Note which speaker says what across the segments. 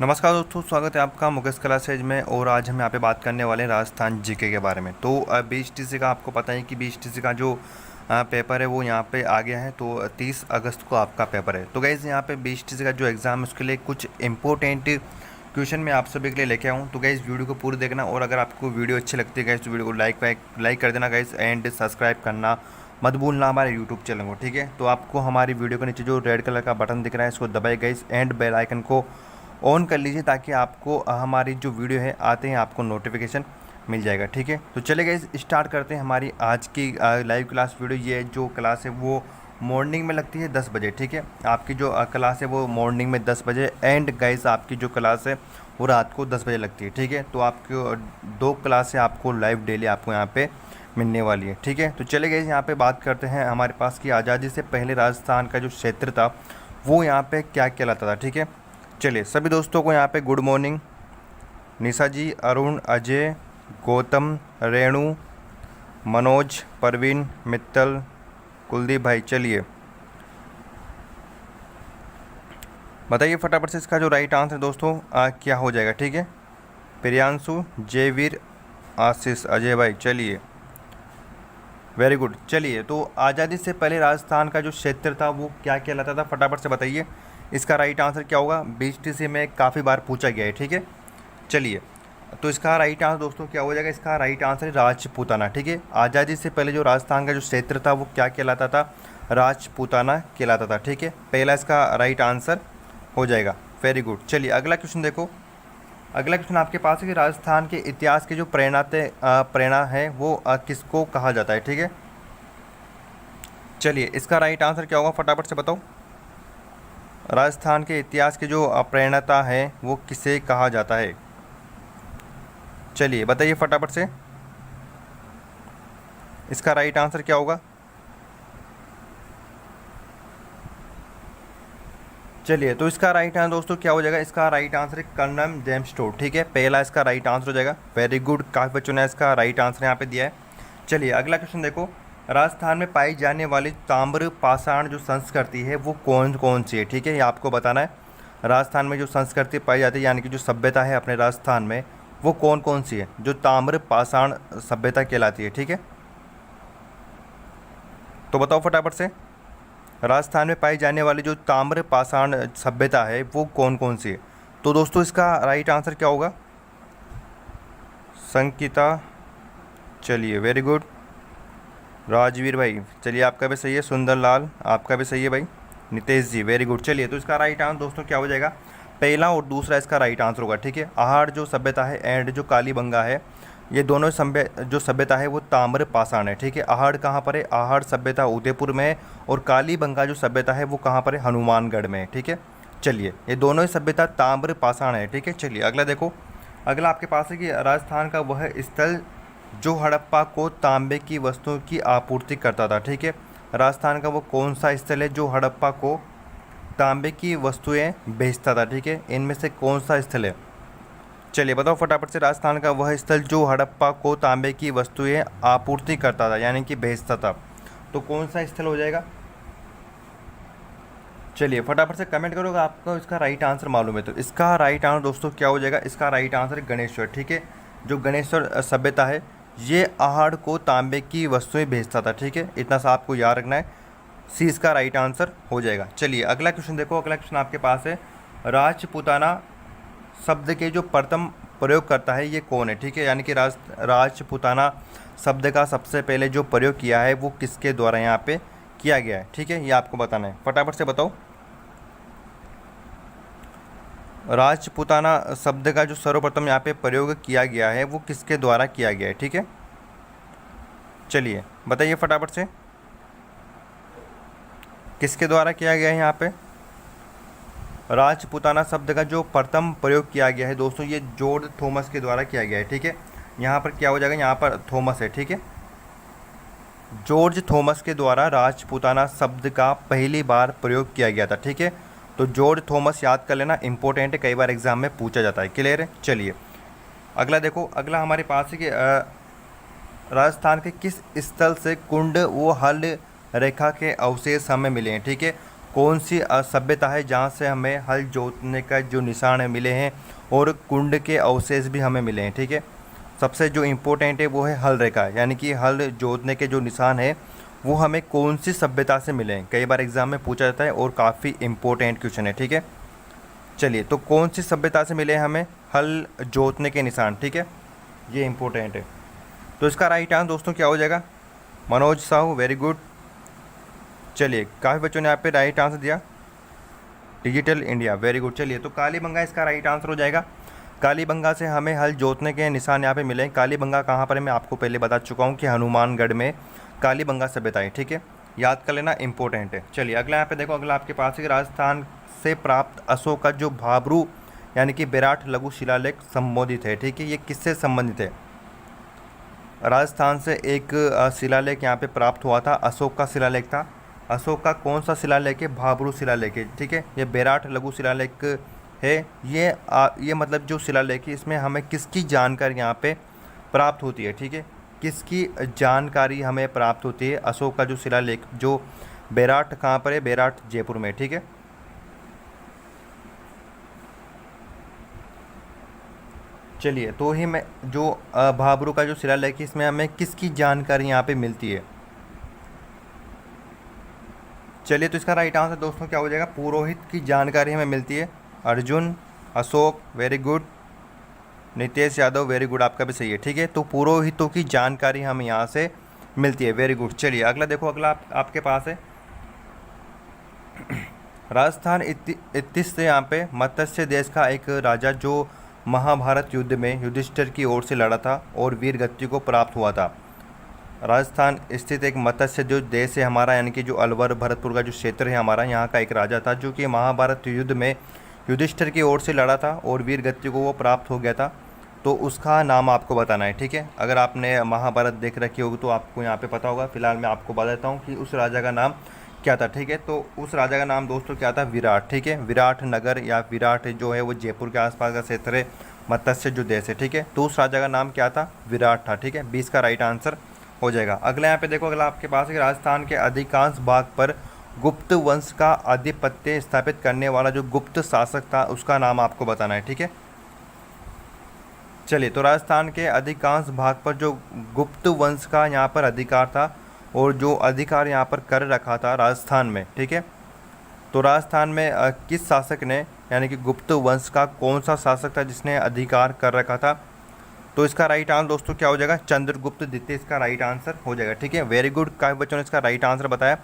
Speaker 1: नमस्कार दोस्तों, स्वागत है आपका मुकेश कला सेज में। और आज हम यहाँ पे बात करने वाले हैं राजस्थान जीके के बारे में। तो बीएचटीसी का आपको पता है कि बीएचटीसी का जो पेपर है वो यहाँ पे आ गया है। तो 30 अगस्त को आपका पेपर है। तो गाइज़ यहाँ पे बीएचटीसी का जो एग्ज़ाम है उसके लिए कुछ इंपॉर्टेंट क्वेश्चन मैं आप सभी के लिए लेके आऊँ। तो गाइज़ वीडियो को पूरी देखना, और अगर आपको वीडियो अच्छी लगती है गाइज़ तो वीडियो को लाइक कर देना गाइज़, एंड सब्सक्राइब करना मत भूलना हमारे यूट्यूब चैनल को। ठीक है, तो आपको हमारी वीडियो के नीचे जो रेड कलर का बटन दिख रहा है इसको दबाए गाइज़, एंड बेल आइकन को ऑन कर लीजिए ताकि आपको हमारी जो वीडियो है आते हैं आपको नोटिफिकेशन मिल जाएगा। ठीक है, तो चले गाइस स्टार्ट करते हैं हमारी आज की लाइव क्लास वीडियो। ये जो क्लास है वो मॉर्निंग में लगती है 10 बजे। ठीक है, आपकी जो क्लास है वो मॉर्निंग में 10 बजे, एंड गाइस आपकी जो क्लास है वो रात को 10 बजे लगती है। ठीक है, तो आपको 2 क्लासें आपको लाइव डेली आपको यहाँ पे मिलने वाली है। ठीक है, तो चले गए यहाँ पे बात करते हैं हमारे पास की आज़ादी से पहले राजस्थान का जो क्षेत्र था वो यहाँ पे क्या कहलाता था। ठीक है, चलिए सभी दोस्तों को यहाँ पे गुड मॉर्निंग। निशा जी, अरुण, अजय, गौतम, रेणु, मनोज, परवीन, मित्तल, कुलदीप भाई, चलिए बताइए फटाफट से इसका जो राइट आंसर दोस्तों क्या हो जाएगा। ठीक है, प्रियांशु, जयवीर, आशीष, अजय भाई, चलिए वेरी गुड। चलिए, तो आज़ादी से पहले राजस्थान का जो क्षेत्र था वो क्या कहलाता था, फटाफट से बताइए इसका राइट आंसर क्या होगा। बीएचटीसी में काफ़ी बार पूछा गया है। ठीक है, चलिए तो इसका राइट आंसर दोस्तों क्या हो जाएगा, इसका राइट आंसर है राजपूताना। ठीक है, आज़ादी से पहले जो राजस्थान का जो क्षेत्र था वो क्या कहलाता था, राजपूताना कहलाता था। ठीक है, पहला इसका राइट आंसर हो जाएगा। Very good. चलिए अगला क्वेश्चन देखो। अगला क्वेश्चन आपके पास है कि राजस्थान के इतिहास के जो प्रेरणा है वो किसको कहा जाता है। ठीक है, चलिए इसका राइट आंसर क्या होगा, फटाफट से बताओ। राजस्थान के इतिहास के जो प्रेरणा है वो किसे कहा जाता है, चलिए बताइए फटाफट से इसका राइट आंसर क्या होगा। चलिए, तो इसका राइट आंसर दोस्तों क्या हो जाएगा, इसका राइट आंसर है कर्नल जेम्स टोड। ठीक है, पहला इसका राइट आंसर हो जाएगा। वेरी गुड, काफ़ी बच्चों ने इसका राइट आंसर यहाँ पे दिया है। चलिए अगला क्वेश्चन देखो। राजस्थान में पाई जाने वाली ताम्र पाषाण जो संस्कृति है वो कौन कौन सी है। ठीक है, ये आपको बताना है। राजस्थान में जो संस्कृति पाई जाती है यानी कि जो सभ्यता है अपने राजस्थान में वो कौन कौन सी है, जो ताम्र पाषाण सभ्यता कहलाती है। ठीक है, तो बताओ फटाफट से राजस्थान में पाई जाने वाली जो ताम्र पाषाण सभ्यता है वो कौन कौन सी है। तो दोस्तों इसका राइट आंसर क्या होगा, संकिता, चलिए वेरी गुड। राजवीर भाई, चलिए आपका भी सही है। सुंदरलाल, आपका भी सही है भाई। नितेश जी, वेरी गुड। चलिए, तो इसका राइट आंसर दोस्तों क्या हो जाएगा, पहला और दूसरा इसका राइट आंसर होगा। ठीक है, आहड़ जो सभ्यता है एंड जो कालीबंगा है ये दोनों जो सभ्यता है वो ताम्र पाषाण है। ठीक है, आहड़ कहाँ पर है, आहड़ सभ्यता उदयपुर में है, और कालीबंगा जो सभ्यता है वो कहाँ पर है, हनुमानगढ़ में है। ठीक है, चलिए ये दोनों ही सभ्यता ताम्र पाषाण है। ठीक है, चलिए अगला देखो। अगला आपके पास है कि राजस्थान का वह स्थल जो हड़प्पा को तांबे की वस्तुओं की आपूर्ति करता था। ठीक है, राजस्थान का वो कौन सा स्थल है जो हड़प्पा को तांबे की वस्तुएं बेचता था। ठीक है, इनमें से कौन सा स्थल है, चलिए बताओ फटाफट से। राजस्थान का वह स्थल जो हड़प्पा को तांबे की वस्तुएं आपूर्ति करता था यानी कि बेचता था, तो कौन सा स्थल हो जाएगा। चलिए फटाफट से कमेंट करो अगर आपको इसका राइट आंसर मालूम है। तो इसका राइट आंसर दोस्तों क्या हो जाएगा, इसका राइट आंसर गणेश्वर। ठीक है, जो गणेश्वर सभ्यता है ये आहड़ को तांबे की वस्तुएं भेजता था। ठीक है, इतना सा आपको याद रखना है। सी इसका राइट आंसर हो जाएगा। चलिए अगला क्वेश्चन देखो। अगला क्वेश्चन आपके पास है राजपूताना शब्द के जो प्रथम प्रयोग करता है ये कौन है। ठीक है, यानी कि राजपूताना शब्द का सबसे पहले जो प्रयोग किया है वो किसके द्वारा यहाँ पे किया गया है। ठीक है, ये आपको बताना है, फटाफट से बताओ। राजपूताना शब्द का जो सर्वप्रथम यहाँ पे प्रयोग किया गया है वो किसके द्वारा किया गया है। ठीक है, चलिए बताइए फटाफट से किसके द्वारा किया गया है। यहाँ पे राजपूताना शब्द का जो प्रथम प्रयोग किया गया है दोस्तों ये जॉर्ज थॉमस के द्वारा किया गया है। ठीक है, यहाँ पर क्या हो जाएगा, यहाँ पर थॉमस है। ठीक है, जॉर्ज थॉमस के द्वारा राजपूताना शब्द का पहली बार प्रयोग किया गया था। ठीक है, तो जॉर्ज थॉमस याद कर लेना, इंपॉर्टेंट है, कई बार एग्जाम में पूछा जाता है। क्लियर है। चलिए अगला देखो। अगला हमारे पास है कि राजस्थान के किस स्थल से कुंड व हल रेखा के अवशेष हमें मिले हैं। ठीक है, कौन सी सभ्यता है जहाँ से हमें हल जोतने का जो निशान है मिले हैं और कुंड के अवशेष भी हमें मिले हैं, ठीक है। सबसे जो इम्पोर्टेंट है वो है हल रेखा, यानी कि हल जोतने के जो निशान है वो हमें कौन सी सभ्यता से मिले हैं, कई बार एग्जाम में पूछा जाता है और काफ़ी इम्पोर्टेंट क्वेश्चन है, ठीक है। चलिए, तो कौन सी सभ्यता से मिले हमें हल जोतने के निशान, ठीक है, ये इम्पोर्टेंट है। तो इसका राइट आंसर दोस्तों क्या हो जाएगा? Manoj Sahu, very good. चलिए, काफ़ी बच्चों ने यहाँ पे राइट आंसर दिया, डिजिटल इंडिया, वेरी गुड। चलिए, तो कालीबंगा इसका राइट आंसर हो जाएगा। कालीबंगा से हमें हल जोतने के निशान यहाँ पे मिले हैं। कालीबंगा कहाँ पर है मैं आपको पहले बता चुका हूँ कि हनुमानगढ़ में कालीबंगा सभ्यता है, ठीक है, याद कर लेना, इंपॉर्टेंट है। चलिए, अगला यहाँ पे देखो, अगला आपके पास है राजस्थान से प्राप्त अशोक का जो भाबरू यानी कि विराट लघु शिलालेख संबोधित है, ठीक है, ये किससे संबंधित है? राजस्थान से एक शिलालेख यहाँ पे प्राप्त हुआ था, अशोक का शिलालेख था। अशोक का कौन सा शिलालेख है? भाबरू शिलालेख है, ठीक है, ये विराट लघु शिलालेख है। ये मतलब जो शिलालेख है इसमें हमें किसकी जानकारी यहाँ पे प्राप्त होती है, ठीक है, किसकी जानकारी हमें प्राप्त होती है? अशोक का जो शिलालेख, जो बेराट कहाँ पर है? बेराट जयपुर में, ठीक है। चलिए, तो ही मैं जो भाबरू का जो शिलालेख है इसमें हमें किसकी जानकारी यहाँ पे मिलती है? चलिए, तो इसका राइट आंसर दोस्तों क्या हो जाएगा? पुरोहित की जानकारी हमें मिलती है। Arjun, Ashok, very good. Nitesh Yadav, very good, आपका भी सही है, ठीक है। तो पुरोहितों की जानकारी हमें यहाँ से मिलती है, वेरी गुड। चलिए, अगला देखो, अगला आपके पास है राजस्थान इतिहास से यहाँ पे मत्स्य देश का एक राजा जो महाभारत युद्ध में युधिष्ठिर की ओर से लड़ा था और वीर गति को प्राप्त हुआ था। राजस्थान स्थित एक मत्स्य जो देश है हमारा, यानी कि जो अलवर भरतपुर का जो क्षेत्र है हमारा, यहाँ का एक राजा था जो कि महाभारत युद्ध में युधिष्ठिर की ओर से लड़ा था और वीर गति को वो प्राप्त हो गया था। तो उसका नाम आपको बताना है, ठीक है। अगर आपने महाभारत देख रखी होगी तो आपको यहाँ पे पता होगा। फिलहाल मैं आपको बता देता हूँ कि उस राजा का नाम क्या था, ठीक है। तो उस राजा का नाम दोस्तों क्या था? विराट, ठीक है। विराट नगर या विराट जो है वो जयपुर के आसपास का क्षेत्र है, मत्स्य जो देश है, ठीक है। तो उस राजा का नाम क्या था? विराट था, ठीक है। 20 का राइट आंसर हो जाएगा। अगला यहाँ पे देखो, अगला आपके पास है राजस्थान के अधिकांश भाग पर गुप्त वंश का आधिपत्य स्थापित करने वाला जो गुप्त शासक था उसका नाम आपको बताना है, ठीक है। चलिए, तो राजस्थान के अधिकांश भाग पर जो गुप्त वंश का यहाँ पर अधिकार था और जो अधिकार यहाँ पर कर रखा था राजस्थान में, ठीक है। तो राजस्थान में किस शासक ने, यानी कि गुप्त वंश का कौन सा शासक था जिसने अधिकार कर रखा था? तो इसका राइट आंसर दोस्तों क्या हो जाएगा? चंद्रगुप्त द्वितीय इसका राइट आंसर हो जाएगा, ठीक है। वेरी गुड, काफ़ी बच्चों ने इसका राइट आंसर बताया।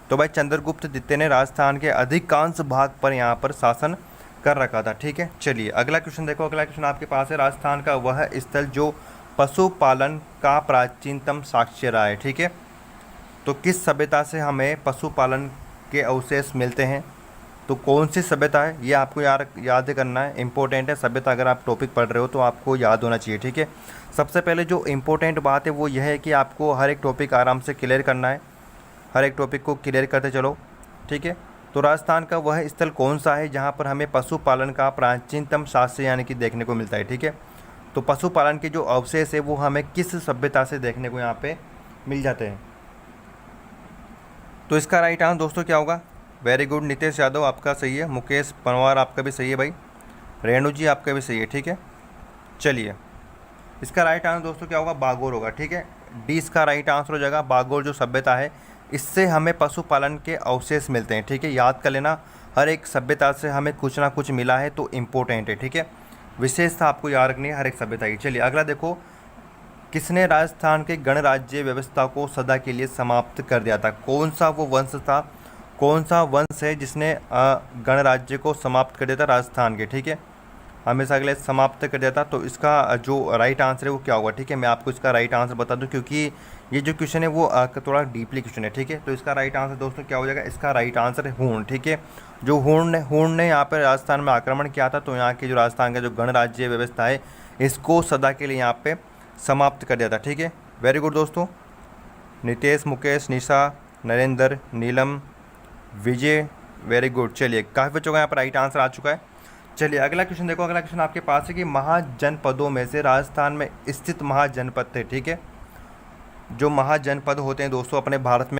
Speaker 1: तो भाई चंद्रगुप्त द्वितीय ने राजस्थान के अधिकांश भाग पर यहाँ पर शासन कर रखा था, ठीक है। चलिए, अगला क्वेश्चन देखो, अगला क्वेश्चन आपके पास है राजस्थान का वह स्थल जो पशुपालन का प्राचीनतम साक्ष्य रहा है, ठीक है। तो किस सभ्यता से हमें पशुपालन के अवशेष मिलते हैं? तो कौन सी सभ्यता है ये आपको याद करना है, इंपॉर्टेंट है। सभ्यता अगर आप टॉपिक पढ़ रहे हो तो आपको याद होना चाहिए, ठीक है। सबसे पहले जो इम्पोर्टेंट बात है वो यह है कि आपको हर एक टॉपिक आराम से क्लियर करना है, हर एक टॉपिक को क्लियर करते चलो, ठीक है। तो राजस्थान का वह स्थल कौन सा है जहाँ पर हमें पशुपालन का प्राचीनतम शास्त्र यानी कि देखने को मिलता है, ठीक है। तो पशुपालन के जो अवशेष है वो हमें किस सभ्यता से देखने को यहाँ पे मिल जाते हैं? तो इसका राइट आंसर दोस्तों क्या होगा? वेरी गुड, नितेश यादव आपका सही है, मुकेश पंवार आपका भी सही है भाई, रेणु जी आपका भी सही है, ठीक है। चलिए, इसका राइट आंसर दोस्तों क्या होगा? बागोर होगा, ठीक है। डी इसका राइट आंसर हो जाएगा। बागोर जो सभ्यता है इससे हमें पशुपालन के अवशेष मिलते हैं, ठीक है। याद कर लेना, हर एक सभ्यता से हमें कुछ ना कुछ मिला है तो इम्पोर्टेंट है, ठीक है। विशेषता आपको याद रखनी है हर एक सभ्यता की। चलिए, अगला देखो, किसने राजस्थान के गणराज्य व्यवस्था को सदा के लिए समाप्त कर दिया था? कौन सा वो वंश था, कौन सा वंश है जिसने गणराज्य को समाप्त कर दिया था राजस्थान के, ठीक है, हमेशा के लिए समाप्त कर दिया था? तो इसका जो राइट आंसर है वो क्या होगा, ठीक है। मैं आपको इसका राइट आंसर बता दूं क्योंकि ये जो क्वेश्चन है वो थोड़ा डीपली क्वेश्चन है, ठीक है। तो इसका राइट आंसर दोस्तों क्या हो जाएगा? इसका राइट आंसर है हूण, ठीक है। जो हूण ने यहाँ पर राजस्थान में आक्रमण किया था तो यहाँ के जो राजस्थान का जो गणराज्य व्यवस्था है इसको सदा के लिए यहाँ पे समाप्त कर दिया था, ठीक है। वेरी गुड दोस्तों, नितेश, मुकेश, निशा, नरेंद्र, नीलम, विजय, वेरी गुड। चलिए, काफ़ी बच्चों का यहाँ पर राइट आंसर आ चुका है। चलिए, अगला क्वेश्चन देखो, अगला क्वेश्चन आपके पास है कि महाजनपदों में से राजस्थान में स्थित महाजनपद थे, ठीक है। जो महाजनपद होते हैं दोस्तों अपने भारत में